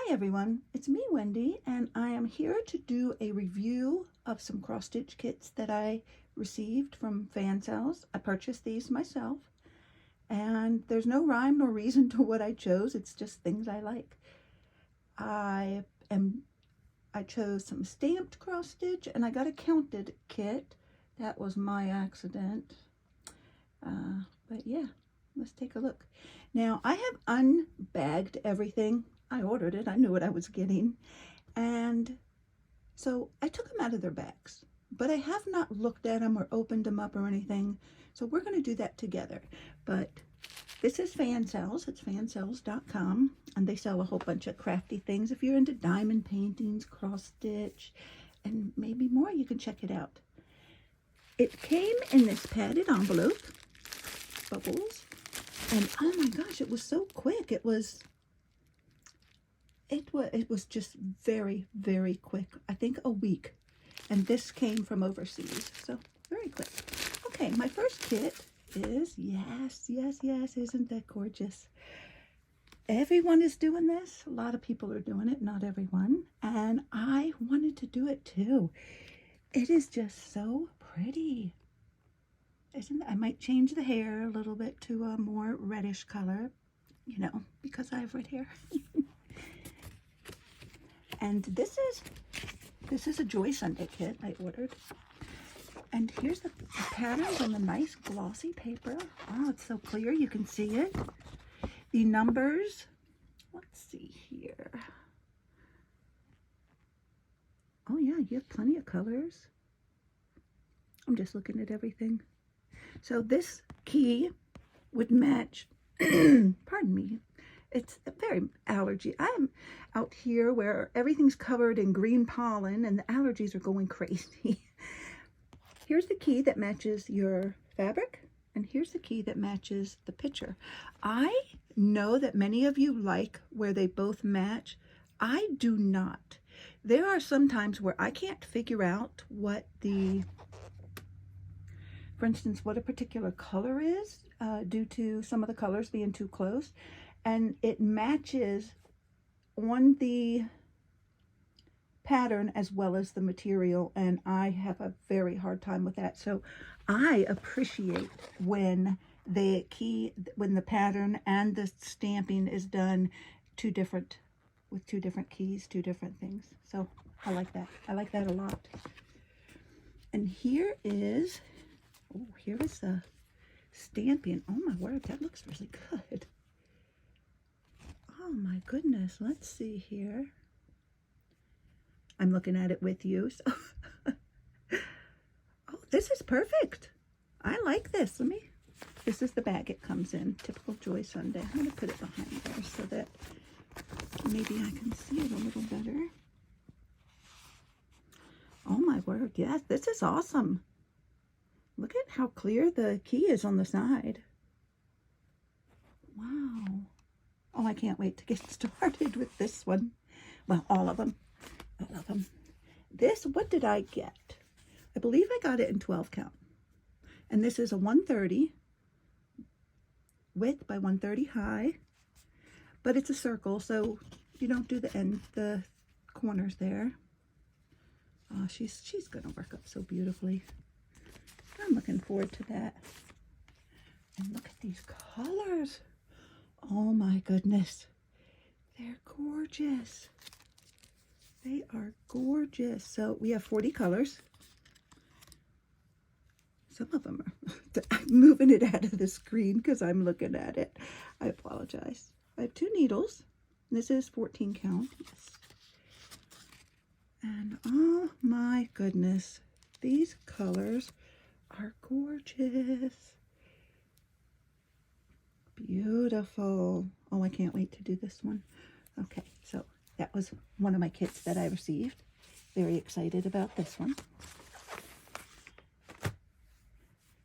Hi everyone, it's me Wendy, and I am here to do a review of some cross stitch kits that I received from Fansells. I purchased these myself, and there's no rhyme nor reason to what I chose. It's just things I like. I chose some stamped cross stitch, and I got a counted kit. That was my accident. But yeah, let's take a look. Now I have unbagged everything. I ordered it. I knew what I was getting. And so I took them out of their bags, but I have not looked at them or opened them up or anything. So we're going to do that together. But this is Fansells. It's fansells.com, and they sell a whole bunch of crafty things. If you're into diamond paintings, cross stitch, and maybe more, you can check it out. It came in this padded envelope, bubbles, and oh my gosh, it was so quick. It was just very, very quick. I think a week. And this came from overseas, so very quick. Okay, my first kit is, yes, isn't that gorgeous? Everyone is doing this. A lot of people are doing it, not everyone. And I wanted to do it too. It is just so pretty. Isn't it? I might change the hair a little bit to a more reddish color, you know, because I have red hair. And this is a Joy Sunday kit I ordered. And here's the patterns on the nice glossy paper. Oh, it's so clear, you can see it. The numbers, let's see here. Oh yeah, you have plenty of colors. I'm just looking at everything. So this key would match, pardon me, it's a very allergy. I'm out here where everything's covered in green pollen and the allergies are going crazy. Here's the key that matches your fabric, and here's the key that matches the picture. I know that many of you like where they both match. I do not. There are some times where I can't figure out what for instance, what a particular color is due to some of the colors being too close. And it matches on the pattern as well as the material, and I have a very hard time with that. So I appreciate when the pattern and the stamping is done with two different keys, two different things. So I like that. I like that a lot. And here is the stamping. Oh my word, that looks really good. Oh my goodness, let's see here. I'm looking at it with you. So oh, this is perfect. I like this. This is the bag it comes in. Typical Joy Sunday. I'm going to put it behind there so that maybe I can see it a little better. Oh my word, yes, this is awesome. Look at how clear the key is on the side. Wow. Oh, I can't wait to get started with this one. Well, all of them. All of them. This, what did I get? I believe I got it in 12 count. And this is a 130 width by 130 high. But it's a circle, so you don't do the corners there. Oh, she's going to work up so beautifully. I'm looking forward to that. And look at these colors. Oh my goodness. They're gorgeous. They are gorgeous. So we have 40 colors. Some of them are, I'm moving it out of the screen because I'm looking at it. I apologize. I have 2 needles. This is 14 count. Yes. And oh my goodness, these colors are gorgeous. Beautiful. Oh, I can't wait to do this one. Okay, so that was one of my kits that I received. Very excited about this one.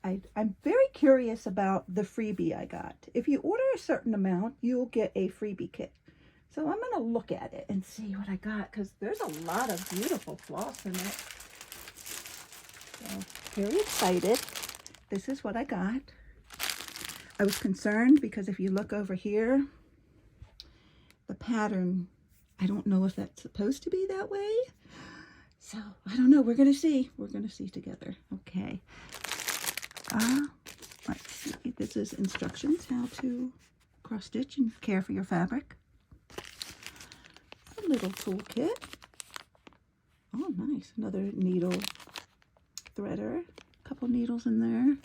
I'm very curious about the freebie I got. If you order a certain amount, you'll get a freebie kit. So I'm going to look at it and see what I got, because there's a lot of beautiful floss in it. So very excited. This is what I got. I was concerned because if you look over here, the pattern I don't know if that's supposed to be that way. So, I don't know. We're going to see. We're going to see together. Okay. Let's see. This is instructions how to cross stitch and care for your fabric. A little toolkit. Oh, nice. Another needle threader. A couple needles in there.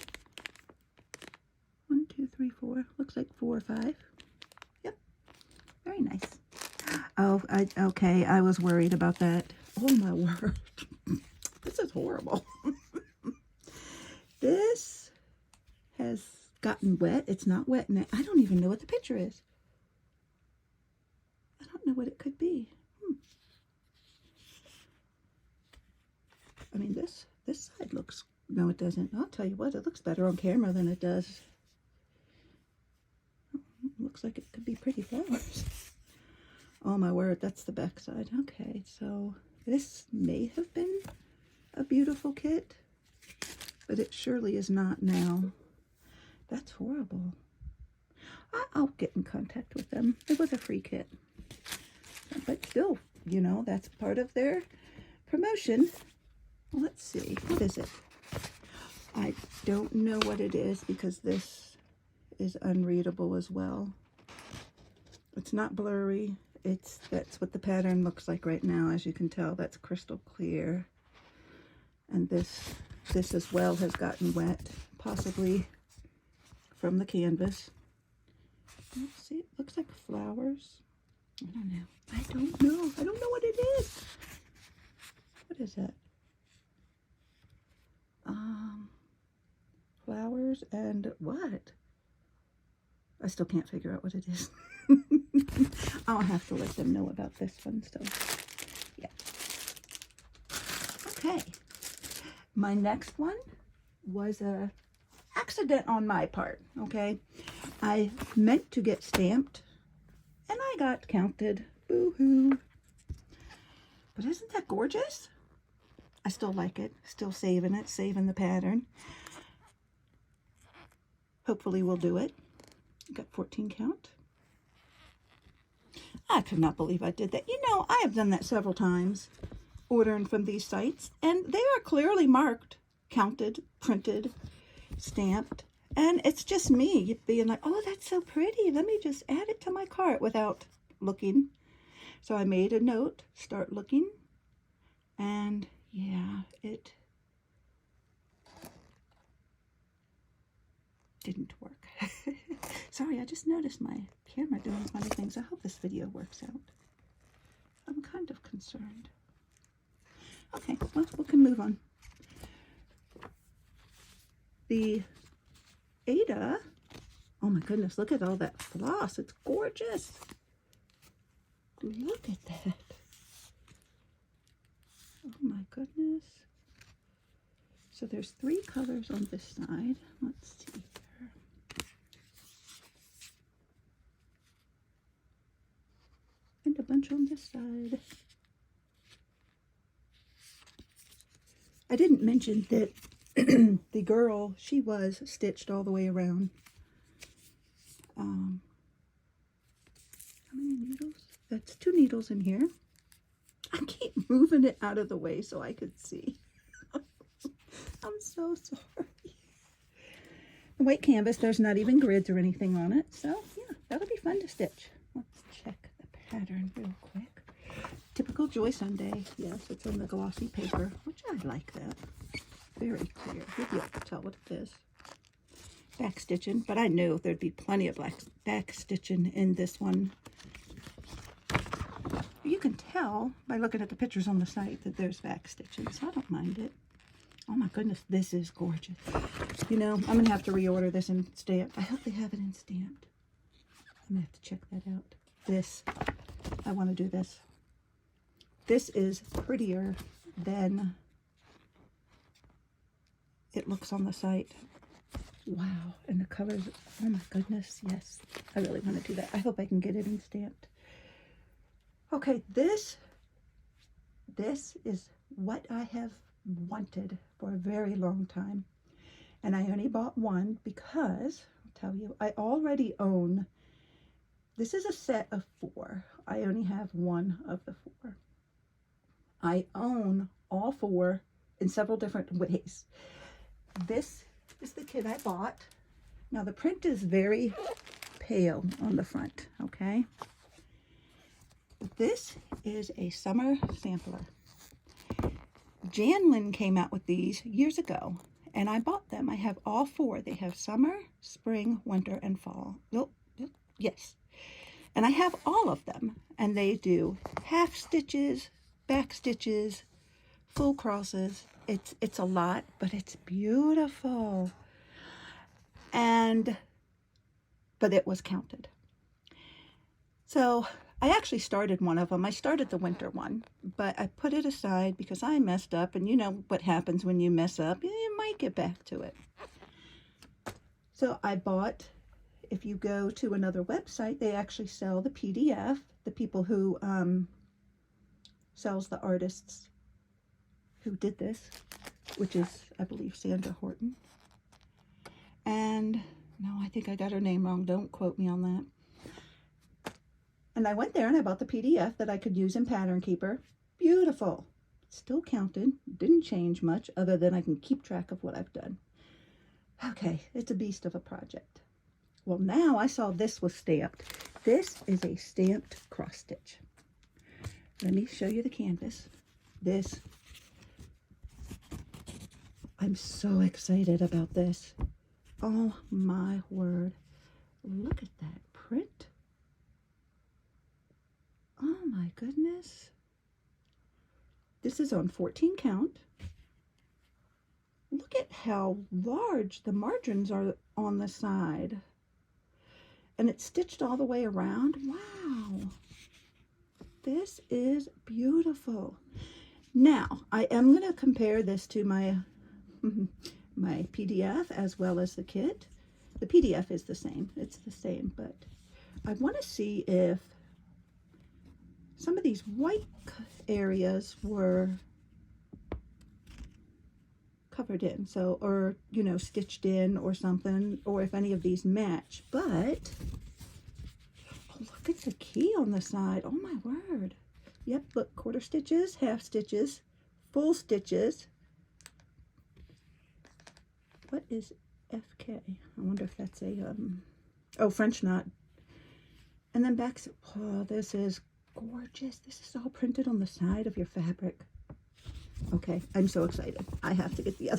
1, 2, 3, 4. Looks like 4 or 5. Yep. Very nice. Oh, okay. I was worried about that. Oh, my word. This is horrible. This has gotten wet. It's not wet now. I don't even know what the picture is. I don't know what it could be. I mean, this side looks, no, it doesn't. I'll tell you what, it looks better on camera than it does. It looks like it could be pretty flowers. Oh my word, that's the back side. Okay, so this may have been a beautiful kit, but it surely is not now. That's horrible. I'll get in contact with them. It was a free kit. But still, you know, that's part of their promotion. Let's see, what is it? I don't know what it is because this is unreadable as well. It's not blurry. That's what the pattern looks like right now. As you can tell, that's crystal clear. And this as well has gotten wet, possibly from the canvas. Let's see, it looks like flowers. I don't know. I don't know what it is. What is that? Flowers and what? I still can't figure out what it is. I'll have to let them know about this one. So, yeah. Okay. My next one was a accident on my part. Okay. I meant to get stamped, and I got counted. Boo-hoo. But isn't that gorgeous? I still like it. Still saving it. Saving the pattern. Hopefully we'll do it. Got 14 count. I could not believe I did that. You know, I have done that several times, ordering from these sites, and they are clearly marked, counted, printed, stamped, and it's just me being like, oh, that's so pretty. Let me just add it to my cart without looking. So I made a note, start looking, and yeah, it didn't work. Sorry, I just noticed my camera doing funny things. I hope this video works out. I'm kind of concerned. Okay, well, we can move on. The Ada, oh my goodness, look at all that floss. It's gorgeous. Look at that. Oh my goodness. So there's 3 colors on this side. Let's see here. And a bunch on this side. I didn't mention that the girl, she was stitched all the way around. How many needles? That's 2 needles in here. I keep moving it out of the way so I could see. I'm so sorry. The white canvas, there's not even grids or anything on it. So, yeah, that'll be fun to stitch. Let's check the pattern real quick. Typical Joy Sunday. Yes, it's on the glossy paper, which I like that. Very clear. You'll be able to tell what it is. Back stitching, but I knew there'd be plenty of back stitching in this one. You can tell by looking at the pictures on the site that there's back stitching, so I don't mind it. Oh my goodness, this is gorgeous. You know, I'm going to have to reorder this in stamped. I hope they have it in stamped. I'm going to have to check that out. This, I want to do this. This is prettier than it looks on the site. Wow, and the colors, oh my goodness, yes. I really want to do that. I hope I can get it in stamped. Okay, this is what I have wanted for a very long time. And I only bought one because, I'll tell you, I already own, this is a set of 4. I only have one of the 4. I own all 4 in several different ways. This is the kit I bought. Now the print is very pale on the front, okay? This is a summer sampler. Janlin came out with these years ago, and I bought them. I have all 4. They have summer, spring, winter, and fall. Oh, yes. And I have all of them, and they do half stitches, back stitches, full crosses. It's a lot, but it's beautiful. But it was counted. So I actually started one of them. I started the winter one, but I put it aside because I messed up, and you know what happens when you mess up. You might get back to it. So I bought, if you go to another website, they actually sell the PDF, the people who sells the artists who did this, which is, I believe, Sandra Horton. And no, I think I got her name wrong. Don't quote me on that. And I went there and I bought the PDF that I could use in Pattern Keeper. Beautiful. Still counted. Didn't change much other than I can keep track of what I've done. Okay, it's a beast of a project. Well, now I saw this was stamped. This is a stamped cross stitch. Let me show you the canvas. This. I'm so excited about this. Oh my word. Look at that print. Oh my goodness. This is on 14 count. Look at how large the margins are on the side. And it's stitched all the way around. Wow. This is beautiful. Now, I am going to compare this to my my PDF as well as the kit. The PDF is the same. It's the same, but I want to see if some of these white areas were covered in, so, or, you know, stitched in or something, or if any of these match. But oh, look at the key on the side. Oh my word. Yep, look, quarter stitches, half stitches, full stitches. What is FK? I wonder if that's a oh, French knot. And then back. Oh, this is gorgeous. This is all printed on the side of your fabric. Okay, I'm so excited. I have to get the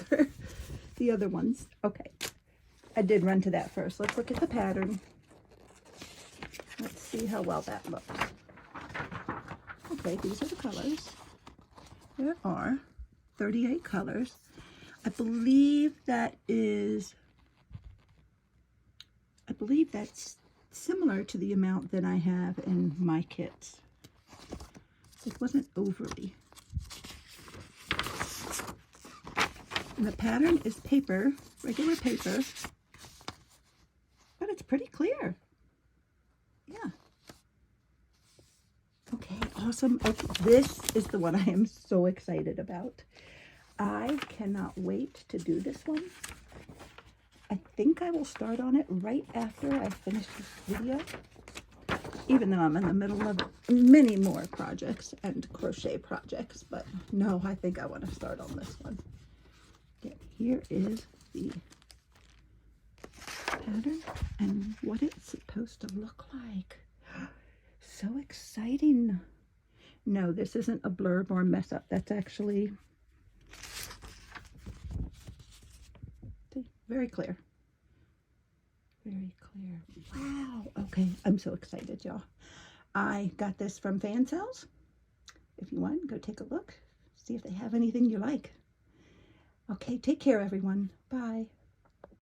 other ones. Okay, I did run to that first. Let's look at the pattern. Let's see how well that looks. Okay, these are the colors. There are 38 colors. I believe that's similar to the amount that I have in my kits. It wasn't overly. And the pattern is paper, regular paper, but it's pretty clear. Yeah. Okay, awesome. Okay, this is the one I am so excited about. I cannot wait to do this one. I think I will start on it right after I finish this video, even though I'm in the middle of many more projects and crochet projects, but no, I think I want to start on this one. Okay, here is the pattern and what it's supposed to look like. So exciting. No, this isn't a blurb or a mess up. That's actually very clear. Very clear. Wow. Okay, I'm so excited, y'all. I got this from Fansells. If you want, go take a look. See if they have anything you like. Okay, take care, everyone. Bye.